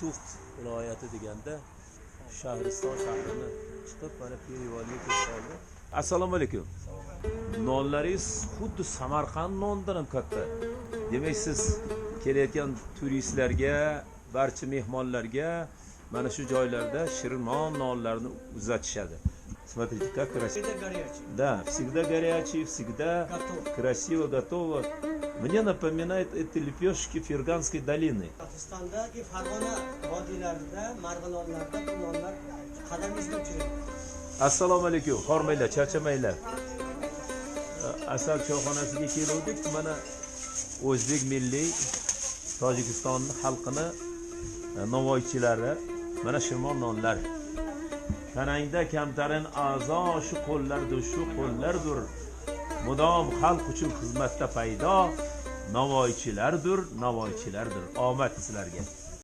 Suvt viloyati deganda Shahriston shahrini chiqib mana Perivolga kelib qoldi. Assalomu alaykum. Nonlaringiz xuddi Samarqand nonidan ham katta. Demak, siz kelayotgan turistlarga, barcha mehmonlarga mana shu joylarda Shirmon nonlarini uzatishadi. Смотрите, как красиво. Да, всегда горячий, всегда красиво, готово. Мне напоминает это лепешки Ферганской долины. Pokistondagi Farg'ona vodiylarida, marg'ilonlarda bu nonlar qadam izlab turadi. Assalomu alaykum, hormanglar, charchamanglar. Asal choyxonasiga keldik. Mana o'zbek milliy Tojikiston xalqini navoiychilari, mana Shirmon nonlar. Tanangda kamtarin a'zo shu qo'llardir. Mudom xalq uchun xizmatda paydo. Navoiychilardir. Omad sizlarga.